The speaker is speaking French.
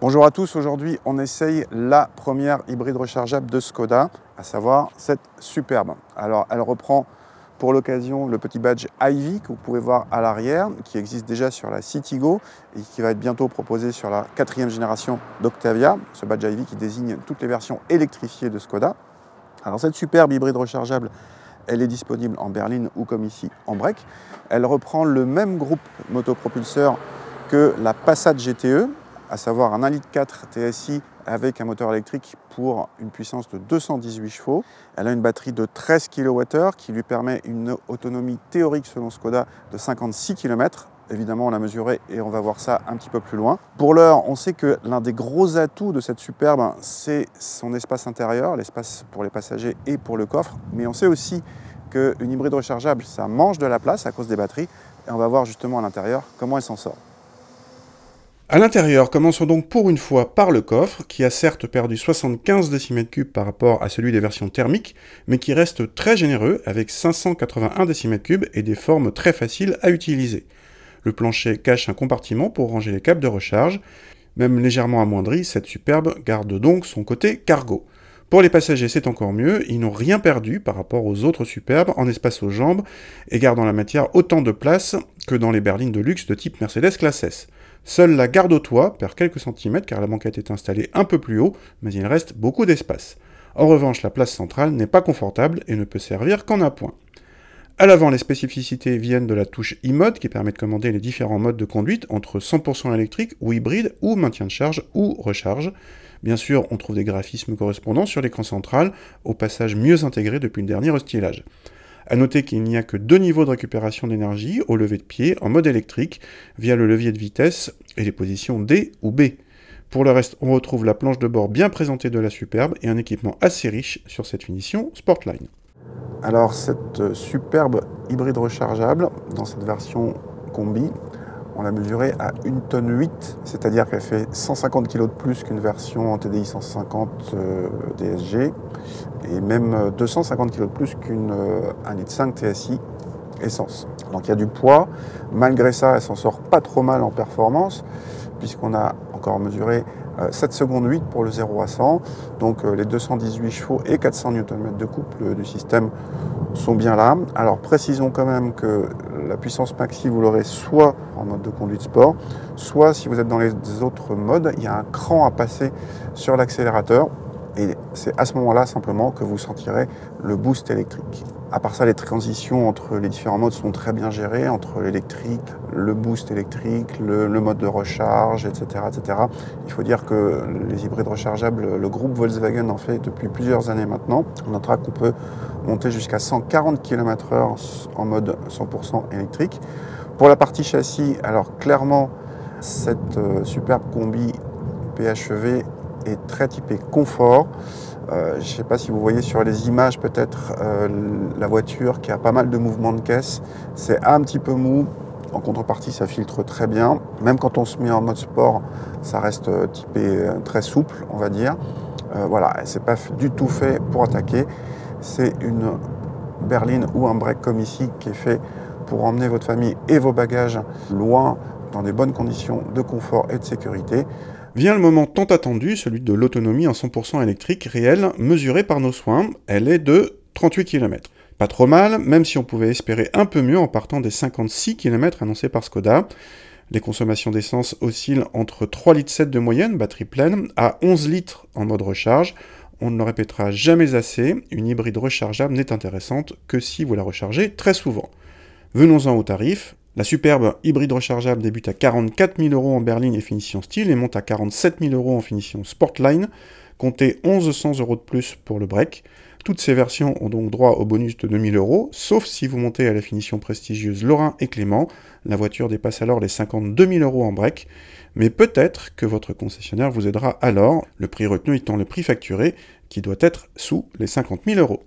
Bonjour à tous, aujourd'hui on essaye la première hybride rechargeable de Škoda, à savoir cette Superbe. Alors elle reprend pour l'occasion le petit badge Ivy que vous pouvez voir à l'arrière, qui existe déjà sur la Citigo et qui va être bientôt proposé sur la 4e génération d'Octavia, ce badge Ivy qui désigne toutes les versions électrifiées de Škoda. Alors cette Superbe hybride rechargeable, elle est disponible en berline ou comme ici en break. Elle reprend le même groupe motopropulseur que la Passat GTE, à savoir un 1,4 litre TSI avec un moteur électrique pour une puissance de 218 chevaux. Elle a une batterie de 13 kWh qui lui permet une autonomie théorique selon Škoda de 56 km. Évidemment, on l'a mesuré et on va voir ça un petit peu plus loin. Pour l'heure, on sait que l'un des gros atouts de cette Superbe, c'est son espace intérieur, l'espace pour les passagers et pour le coffre. Mais on sait aussi qu'une hybride rechargeable, ça mange de la place à cause des batteries. Et on va voir justement à l'intérieur comment elle s'en sort. À l'intérieur, commençons donc pour une fois par le coffre, qui a certes perdu 75 décimètres cubes par rapport à celui des versions thermiques, mais qui reste très généreux avec 581 décimètres cubes et des formes très faciles à utiliser. Le plancher cache un compartiment pour ranger les câbles de recharge. Même légèrement amoindri, cette Superbe garde donc son côté cargo. Pour les passagers, c'est encore mieux, ils n'ont rien perdu par rapport aux autres Superbes en espace aux jambes et gardent en la matière autant de place que dans les berlines de luxe de type Mercedes classe S. Seule la garde au toit perd quelques centimètres car la banquette est installée un peu plus haut, mais il reste beaucoup d'espace. En revanche, la place centrale n'est pas confortable et ne peut servir qu'en appoint. À l'avant, les spécificités viennent de la touche e-mode qui permet de commander les différents modes de conduite entre 100% électrique ou hybride ou maintien de charge ou recharge. Bien sûr, on trouve des graphismes correspondants sur l'écran central, au passage mieux intégré depuis le dernier restylage. A noter qu'il n'y a que 2 niveaux de récupération d'énergie au lever de pied en mode électrique via le levier de vitesse et les positions D ou B. Pour le reste, on retrouve la planche de bord bien présentée de la Superbe et un équipement assez riche sur cette finition Sportline. Alors cette Superbe hybride rechargeable, dans cette version combi, on l'a mesurée à 1,8 tonne, c'est-à-dire qu'elle fait 150 kg de plus qu'une version en TDI 150 DSG et même 250 kg de plus qu'une 1,5 litre TSI essence. Donc il y a du poids, malgré ça elle s'en sort pas trop mal en performance puisqu'on a encore mesuré 7 secondes 8 pour le 0 à 100, donc les 218 chevaux et 400 Nm de couple du système sont bien là. Alors précisons quand même que la puissance maxi vous l'aurez soit en mode de conduite sport, soit si vous êtes dans les autres modes, il y a un cran à passer sur l'accélérateur et c'est à ce moment-là simplement que vous sentirez le boost électrique. À part ça, les transitions entre les différents modes sont très bien gérées, entre l'électrique, le boost électrique, le mode de recharge, etc., etc. Il faut dire que les hybrides rechargeables, le groupe Volkswagen en fait depuis plusieurs années maintenant. On notera qu'on peut monter jusqu'à 140 km/h en mode 100% électrique. Pour la partie châssis, alors clairement, cette Superbe combi PHEV est très typée confort. Je ne sais pas si vous voyez sur les images peut-être la voiture qui a pas mal de mouvements de caisse. C'est un petit peu mou. En contrepartie, ça filtre très bien. Même quand on se met en mode sport, ça reste typé très souple, on va dire. Voilà, c'est pas du tout fait pour attaquer. C'est une berline ou un break comme ici qui est fait pour emmener votre famille et vos bagages loin dans des bonnes conditions de confort et de sécurité. Vient le moment tant attendu, celui de l'autonomie en 100% électrique réelle, mesurée par nos soins. Elle est de 38 km. Pas trop mal, même si on pouvait espérer un peu mieux en partant des 56 km annoncés par Škoda. Les consommations d'essence oscillent entre 3,7 litres de moyenne, batterie pleine, à 11 litres en mode recharge. On ne le répétera jamais assez, une hybride rechargeable n'est intéressante que si vous la rechargez très souvent. Venons-en au tarif. La Superbe hybride rechargeable débute à 44 000 € en berline et finition style et monte à 47 000 € en finition Sportline. Comptez 1100 € de plus pour le break. Toutes ces versions ont donc droit au bonus de 2 000 €, sauf si vous montez à la finition prestigieuse Lorrain et Clément. La voiture dépasse alors les 52 000 € en break. Mais peut-être que votre concessionnaire vous aidera alors, le prix retenu étant le prix facturé, qui doit être sous les 50 000 €.